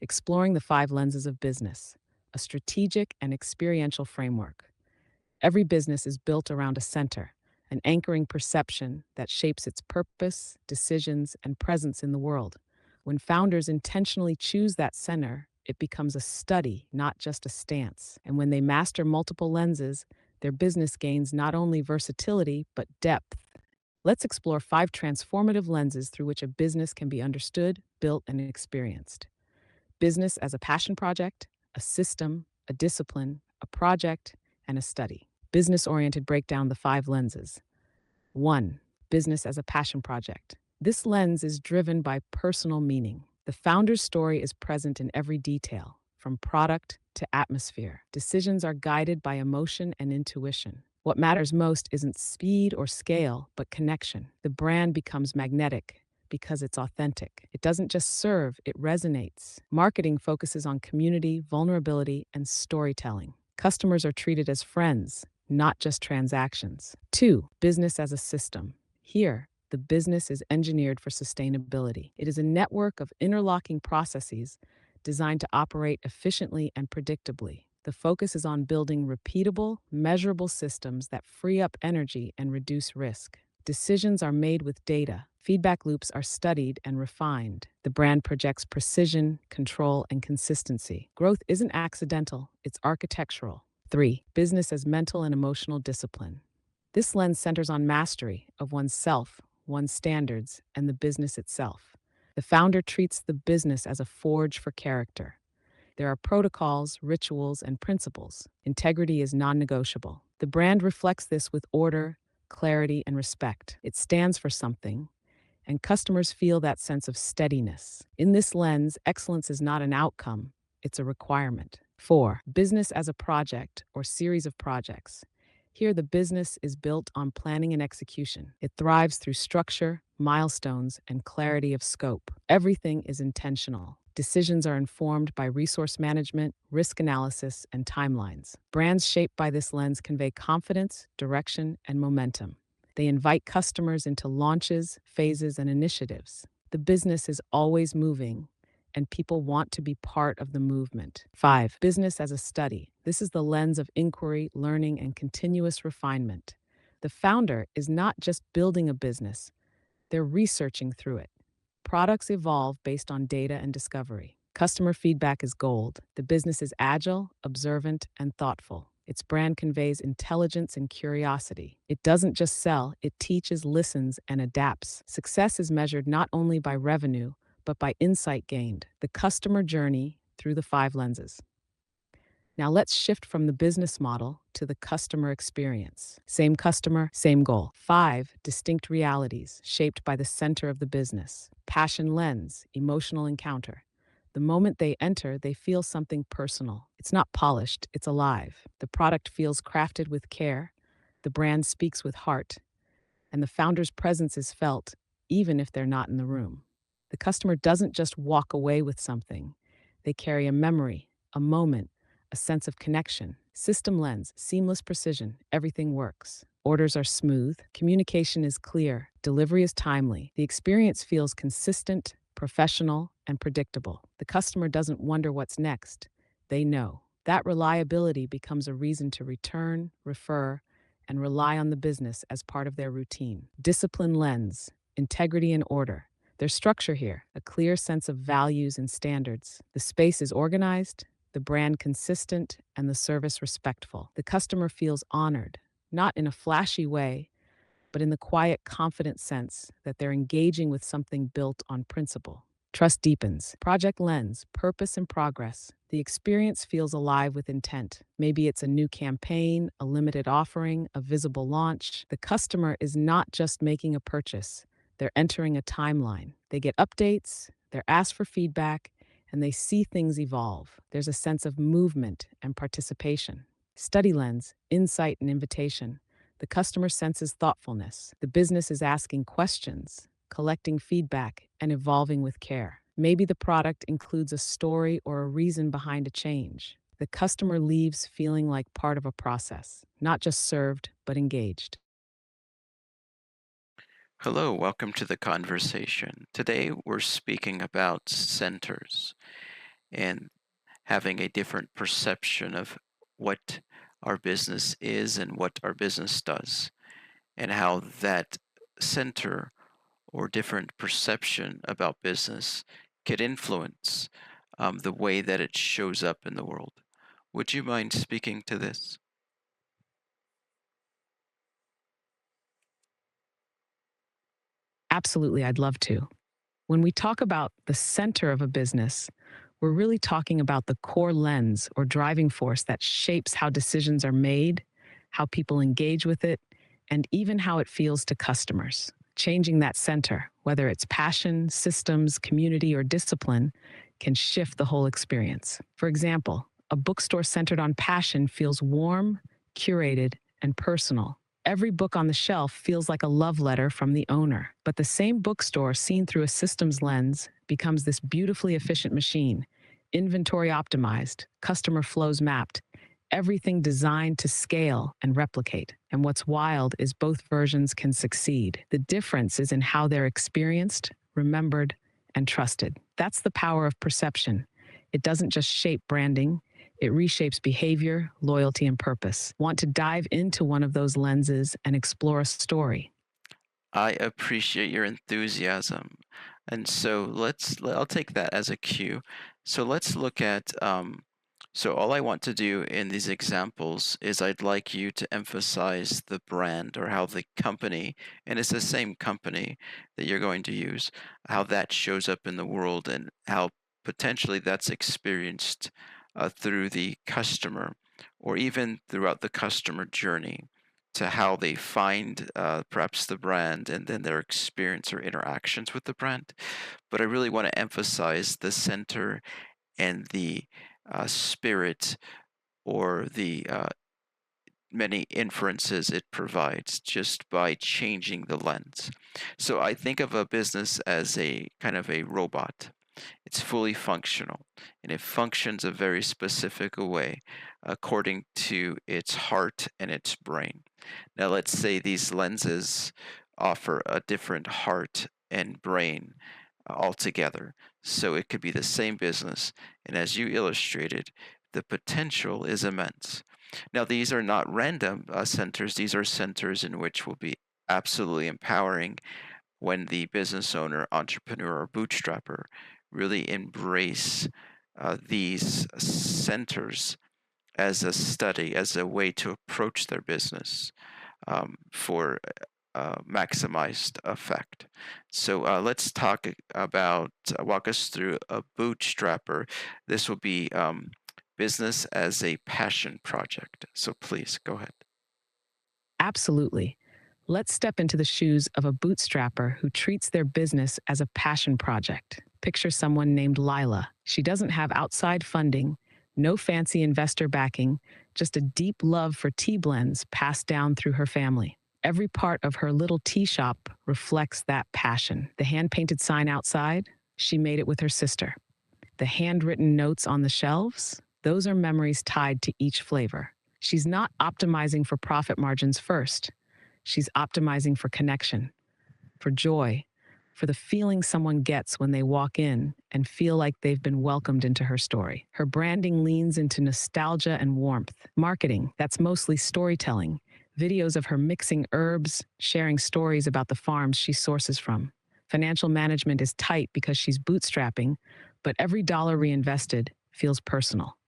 exploring the five lenses of business, a strategic and experiential framework. Every business is built around a center, an anchoring perception that shapes its purpose, decisions, and presence in the world. When founders intentionally choose that center, it becomes a study, not just a stance. And when they master multiple lenses, their business gains not only versatility, but depth. Let's explore five transformative lenses through which a business can be understood, built, and experienced. Business as a passion project, a system, a discipline, a project, and a study. Business oriented break down the five lenses. 1. Business as a passion project. This lens is driven by personal meaning. The founder's story is present in every detail, from product to atmosphere. Decisions are guided by emotion and intuition. What matters most isn't speed or scale, but connection. The brand becomes magnetic because it's authentic. It doesn't just serve, it resonates. Marketing focuses on community, vulnerability, and storytelling. Customers are treated as friends, not just transactions. 2. Business as a system. Here, the business is engineered for sustainability. It is a network of interlocking processes designed to operate efficiently and predictably. The focus is on building repeatable, measurable systems that free up energy and reduce risk. Decisions are made with data. Feedback loops are studied and refined. The brand projects precision, control, and consistency. Growth isn't accidental, it's architectural. 3. Business as mental and emotional discipline. This lens centers on mastery of oneself, one's standards, and the business itself. The founder treats the business as a forge for character. There are protocols, rituals, and principles. Integrity is non-negotiable. The brand reflects this with order, clarity, and respect. It stands for something, and customers feel that sense of steadiness. In this lens, excellence is not an outcome, it's a requirement. 4. Business as a project or series of projects. Here, the business is built on planning and execution. It thrives through structure, milestones, and clarity of scope. Everything is intentional. Decisions are informed by resource management, risk analysis, and timelines. Brands shaped by this lens convey confidence, direction, and momentum. They invite customers into launches, phases, and initiatives. The business is always moving, and people want to be part of the movement. 5. Business as a study. This is the lens of inquiry, learning, and continuous refinement. The founder is not just building a business, they're researching through it. Products evolve based on data and discovery. Customer feedback is gold. The business is agile, observant, and thoughtful. Its brand conveys intelligence and curiosity. It doesn't just sell, it teaches, listens, and adapts. Success is measured not only by revenue, but by insight gained, the customer journey through the five lenses. Now let's shift from the business model to the customer experience. Same customer, same goal. 5 distinct realities shaped by the center of the business. Passion lens, emotional encounter. The moment they enter, they feel something personal. It's not polished, it's alive. The product feels crafted with care, the brand speaks with heart, and the founder's presence is felt even if they're not in the room. The customer doesn't just walk away with something, they carry a memory, a moment, a sense of connection. System lens, seamless precision, everything works. Orders are smooth, communication is clear, delivery is timely. The experience feels consistent, professional, and predictable. The customer doesn't wonder what's next, they know. That reliability becomes a reason to return, refer, and rely on the business as part of their routine. Discipline lens, integrity and order. There's structure here, a clear sense of values and standards. The space is organized, the brand consistent, and the service respectful. The customer feels honored, not in a flashy way, but in the quiet, confident sense that they're engaging with something built on principle. Trust deepens. Project lens, purpose and progress. The experience feels alive with intent. Maybe it's a new campaign, a limited offering, a visible launch. The customer is not just making a purchase, they're entering a timeline. They get updates, they're asked for feedback, and they see things evolve. There's a sense of movement and participation. Study lens, insight and invitation. The customer senses thoughtfulness. The business is asking questions, collecting feedback, and evolving with care. Maybe the product includes a story or a reason behind a change. The customer leaves feeling like part of a process, not just served, but engaged. Hello, welcome to the conversation. Today we're speaking about centers. and having a different perception of what our business is and what our business does, and how that center or different perception about business could influence the way that it shows up in the world. Would you mind speaking to this? Absolutely, I'd love to. When we talk about the center of a business, we're really talking about the core lens or driving force that shapes how decisions are made, how people engage with it, and even how it feels to customers. Changing that center, whether it's passion, systems, community, or discipline, can shift the whole experience. For example, a bookstore centered on passion feels warm, curated, and personal. Every book on the shelf feels like a love letter from the owner. But the same bookstore, seen through a systems lens, becomes this beautifully efficient machine, inventory optimized, customer flows mapped, everything designed to scale and replicate. And what's wild is both versions can succeed. The difference is in how they're experienced, remembered, and trusted. That's the power of perception. It doesn't just shape branding, it reshapes behavior, loyalty, and purpose. Want to dive into one of those lenses and explore a story? I appreciate your enthusiasm. And so I'll take that as a cue. So let's look at, so all I want to do in these examples is I'd like you to emphasize the brand or how the company, and it's the same company that you're going to use, how that shows up in the world and how potentially that's experienced through the customer or even throughout the customer journey to how they find perhaps the brand and then their experience or interactions with the brand. But I really want to emphasize the center and the spirit or the many inferences it provides just by changing the lens. So I think of a business as a kind of a robot. It's fully functional and it functions a very specific way according to its heart and its brain. Now, let's say these lenses offer a different heart and brain altogether. So it could be the same business, and as you illustrated, the potential is immense. Now, these are not random centers, these are centers in which will be absolutely empowering when the business owner, entrepreneur, or bootstrapper really embrace these centers as a study, as a way to approach their business for maximized effect. So let's talk about, walk us through a bootstrapper. This will be business as a passion project. So please go ahead. Absolutely. Let's step into the shoes of a bootstrapper who treats their business as a passion project. Picture someone named Lila. She doesn't have outside funding, no fancy investor backing, just a deep love for tea blends passed down through her family. Every part of her little tea shop reflects that passion. The hand painted sign outside, she made it with her sister. The handwritten notes on the shelves, those are memories tied to each flavor. She's not optimizing for profit margins first. She's optimizing for connection, for joy, for the feeling someone gets when they walk in and feel like they've been welcomed into her story. Her branding leans into nostalgia and warmth. Marketing, that's mostly storytelling, videos of her mixing herbs, sharing stories about the farms she sources from. Financial management is tight because she's bootstrapping, but every dollar reinvested feels personal.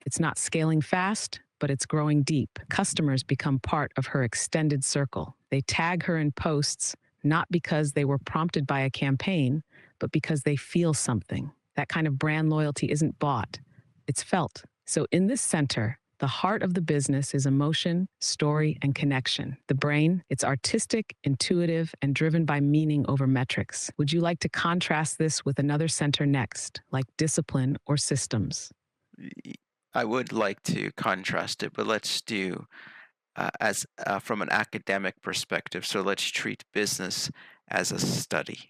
It's not scaling fast, but it's growing deep. Customers become part of her extended circle. They tag her in posts, not because they were prompted by a campaign, but because they feel something. That kind of brand loyalty isn't bought, it's felt. So, in this center, the heart of the business is emotion, story, and connection. The brain, it's artistic, intuitive, and driven by meaning over metrics. Would you like to contrast this with another center next, like discipline or systems? Y- I would like to contrast it, but let's do as from an academic perspective. So let's treat business as a study.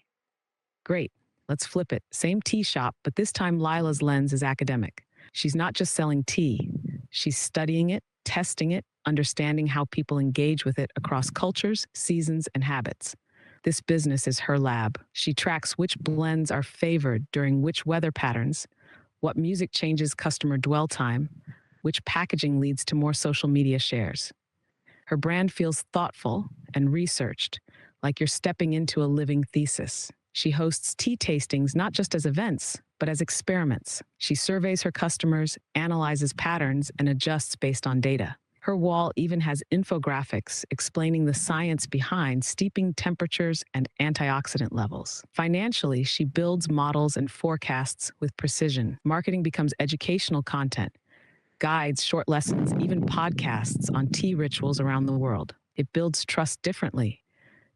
Great. Let's flip it. Same tea shop, but this time Lila's lens is academic. She's not just selling tea, she's studying it, testing it, understanding how people engage with it across cultures, seasons, and habits. This business is her lab. She tracks which blends are favored during which weather patterns, What music changes customer dwell time, which packaging leads to more social media shares. Her brand feels thoughtful and researched, like you're stepping into a living thesis. She hosts tea tastings not just as events, but as experiments. She surveys her customers, analyzes patterns, and adjusts based on data. Her wall even has infographics explaining the science behind steeping temperatures and antioxidant levels. Financially, she builds models and forecasts with precision. Marketing becomes educational content, guides, short lessons, even podcasts on tea rituals around the world. It builds trust differently,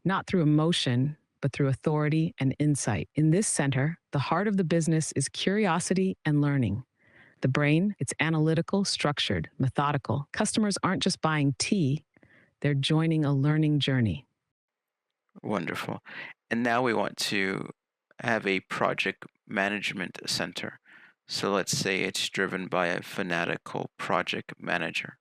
not through emotion, but through authority and insight. In this center, the heart of the business is curiosity and learning. The brain, it's analytical, structured, methodical. Customers aren't just buying tea, they're joining a learning journey. Wonderful. And now we want to have a project management center. So let's say it's driven by a fanatical project manager.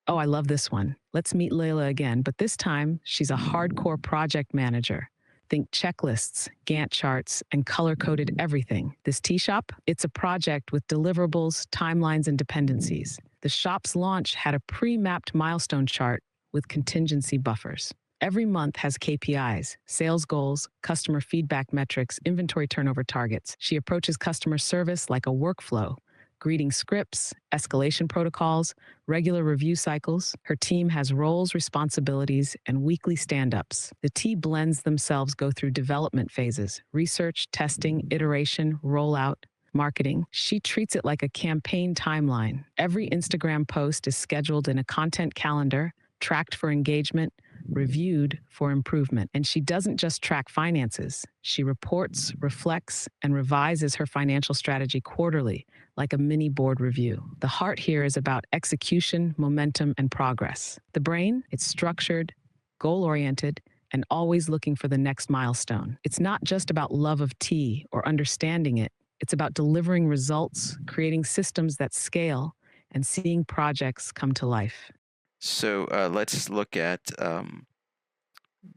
Oh, I love this one. Let's meet Layla again, but this time she's a hardcore project manager. Think checklists, Gantt charts, and color-coded everything. This tea shop, it's a project with deliverables, timelines, and dependencies. The shop's launch had a pre-mapped milestone chart with contingency buffers. Every month has KPIs, sales goals, customer feedback metrics, inventory turnover targets. She approaches customer service like a workflow, greeting scripts, escalation protocols, regular review cycles. Her team has roles, responsibilities, and weekly stand-ups. The tea blends themselves go through development phases, research, testing, iteration, rollout, marketing. She treats it like a campaign timeline. Every Instagram post is scheduled in a content calendar, tracked for engagement, reviewed for improvement. And she doesn't just track finances. She reports, reflects, and revises her financial strategy quarterly, like a mini board review. The heart here is about execution, momentum, and progress. The brain, it's structured, goal-oriented, and always looking for the next milestone. It's not just about love of tea or understanding it. It's about delivering results, creating systems that scale, and seeing projects come to life. So let's look at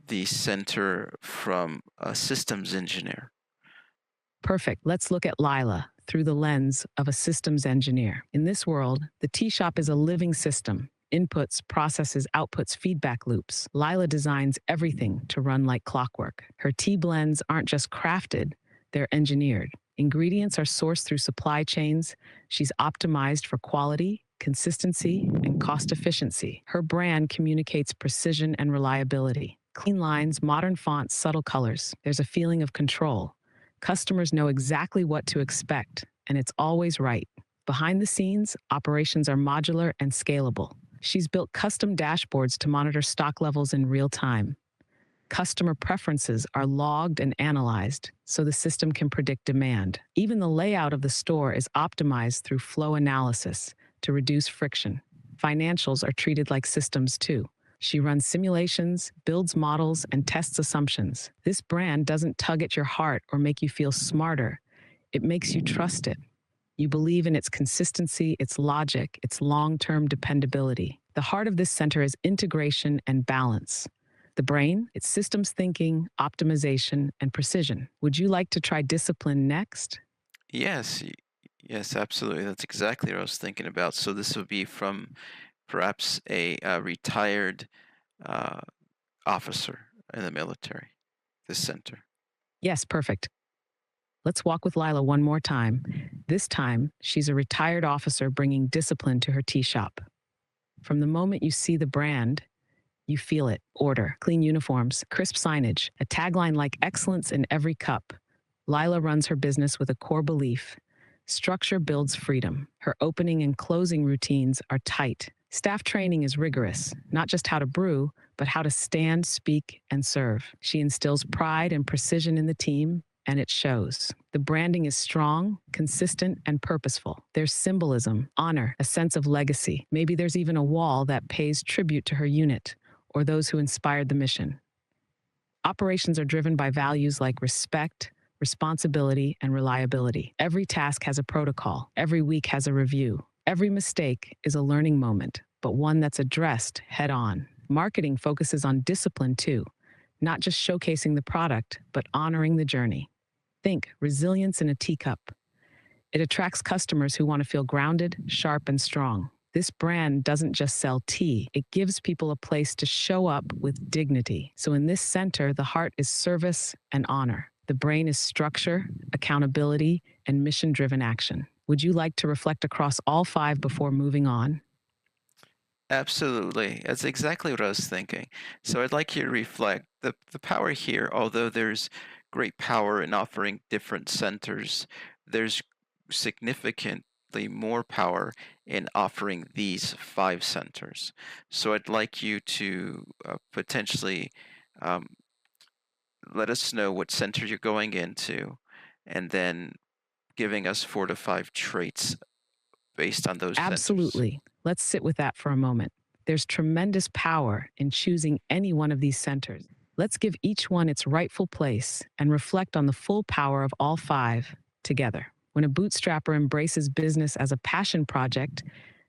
the center from a systems engineer. Perfect. Let's look at Lila through the lens of a systems engineer. In this world, the tea shop is a living system. Inputs, processes, outputs, feedback loops. Lila designs everything to run like clockwork. Her tea blends aren't just crafted, they're engineered. Ingredients are sourced through supply chains. She's optimized for quality, consistency, and cost efficiency. Her brand communicates precision and reliability. Clean lines, modern fonts, subtle colors. There's a feeling of control. Customers know exactly what to expect, and it's always right. Behind the scenes, operations are modular and scalable. She's built custom dashboards to monitor stock levels in real time. Customer preferences are logged and analyzed so the system can predict demand. Even the layout of the store is optimized through flow analysis to reduce friction. Financials are treated like systems too. She runs simulations, builds models, and tests assumptions. This brand doesn't tug at your heart or make you feel smarter. It makes you trust it. You believe in its consistency, its logic, its long-term dependability. The heart of this center is integration and balance. The brain, it's systems thinking, optimization, and precision. Would you like to try discipline next? Yes, yes, absolutely. That's exactly what I was thinking about. So this would be from perhaps a retired uh, officer in the military, this center. Yes, perfect. Let's walk with Lila one more time. This time, she's a retired officer bringing discipline to her tea shop. From the moment you see the brand, you feel it. Order, clean uniforms, crisp signage, a tagline like excellence in every cup. Lila runs her business with a core belief. Structure builds freedom. Her opening and closing routines are tight. Staff training is rigorous, not just how to brew, but how to stand, speak, and serve. She instills pride and precision in the team, and it shows. The branding is strong, consistent, and purposeful. There's symbolism, honor, a sense of legacy. Maybe there's even a wall that pays tribute to her unit or those who inspired the mission. Operations are driven by values like respect, responsibility, and reliability. Every task has a protocol. Every week has a review. Every mistake is a learning moment, but one that's addressed head on. Marketing focuses on discipline too, not just showcasing the product, but honoring the journey. Think resilience in a teacup. It attracts customers who want to feel grounded, sharp, and strong. This brand doesn't just sell tea, it gives people a place to show up with dignity. So, in this center, the heart is service and honor. The brain is structure, accountability, and mission driven action. Would you like to reflect across all five before moving on? Absolutely. That's exactly what I was thinking. So I'd like you to reflect the power here, although there's great power in offering different centers, there's significantly more power in offering these five centers. So I'd like you to potentially um, let us know what center you're going into, and then giving us 4 to 5 traits based on those centers. Absolutely. Let's sit with that for a moment. There's tremendous power in choosing any one of these centers. Let's give each one its rightful place and reflect on the full power of all five together. When a bootstrapper embraces business as a passion project,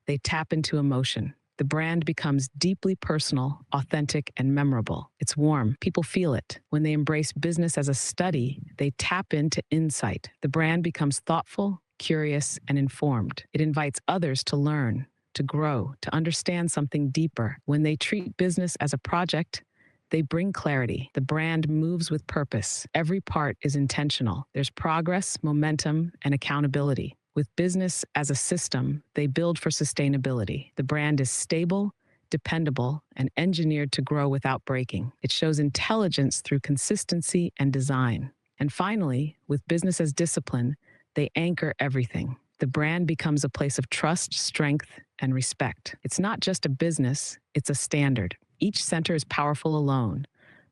they tap into emotion. The brand becomes deeply personal, authentic, and memorable. It's warm. People feel it. When they embrace business as a study, they tap into insight. The brand becomes thoughtful, curious, and informed. It invites others to learn, to grow, to understand something deeper. When they treat business as a project, they bring clarity. The brand moves with purpose. Every part is intentional. There's progress, momentum, and accountability. With business as a system, they build for sustainability. The brand is stable, dependable, and engineered to grow without breaking. It shows intelligence through consistency and design. And finally, with business as discipline, they anchor everything. The brand becomes a place of trust, strength, and respect. It's not just a business, it's a standard. Each center is powerful alone,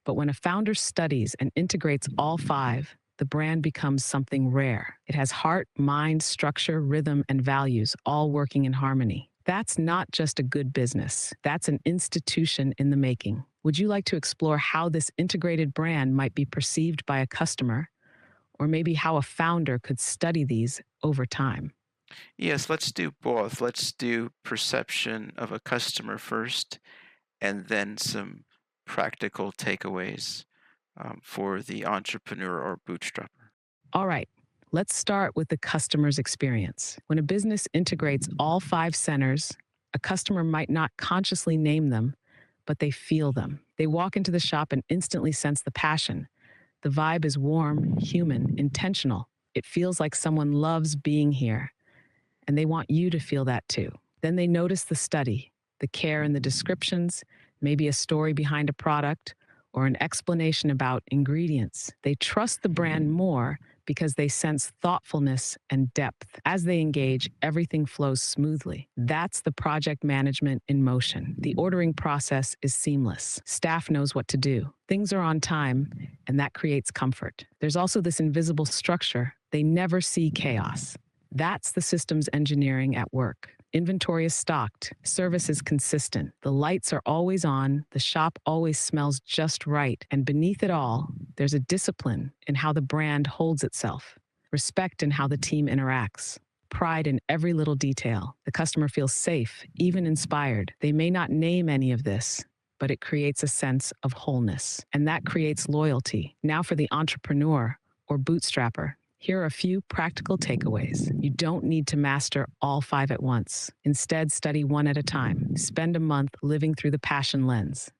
but when a founder studies and integrates all five, the brand becomes something rare. It has heart, mind, structure, rhythm, and values all working in harmony. That's not just a good business, that's an institution in the making. Would you like to explore how this integrated brand might be perceived by a customer, or maybe how a founder could study these over time? Yes, let's do both. Let's do perception of a customer first, and then some practical takeaways for the entrepreneur or bootstrapper. All right, let's start with the customer's experience. When a business integrates all five centers, a customer might not consciously name them, but they feel them. They walk into the shop and instantly sense the passion. The vibe is warm, human, intentional. It feels like someone loves being here, and they want you to feel that too. Then they notice the study, the care in the descriptions, maybe a story behind a product, or an explanation about ingredients. They trust the brand more because they sense thoughtfulness and depth. As they engage, everything flows smoothly. That's the project management in motion. The ordering process is seamless. Staff knows what to do. Things are on time, and that creates comfort. There's also this invisible structure. They never see chaos. That's the systems engineering at work. Inventory is stocked, service is consistent, the lights are always on, the shop always smells just right, and beneath it all, there's a discipline in how the brand holds itself, respect in how the team interacts, pride in every little detail. The customer feels safe, even inspired. They may not name any of this, but it creates a sense of wholeness, and that creates loyalty. Now for the entrepreneur or bootstrapper. Here are a few practical takeaways. You don't need to master all five at once. Instead, study one at a time. Spend a month living through the passion lens.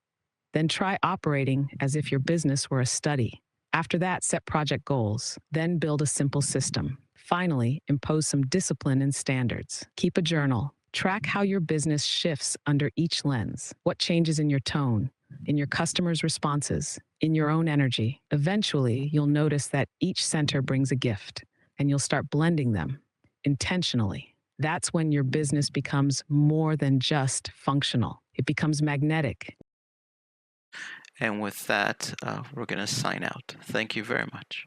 Then try operating as if your business were a study. After that, set project goals. Then build a simple system. Finally, impose some discipline and standards. Keep a journal. Track how your business shifts under each lens. What changes in your tone, in your customers' responses, in your own energy. Eventually, you'll notice that each center brings a gift, and you'll start blending them intentionally. That's when your business becomes more than just functional. It becomes magnetic. And with that, we're going to sign out. Thank you very much.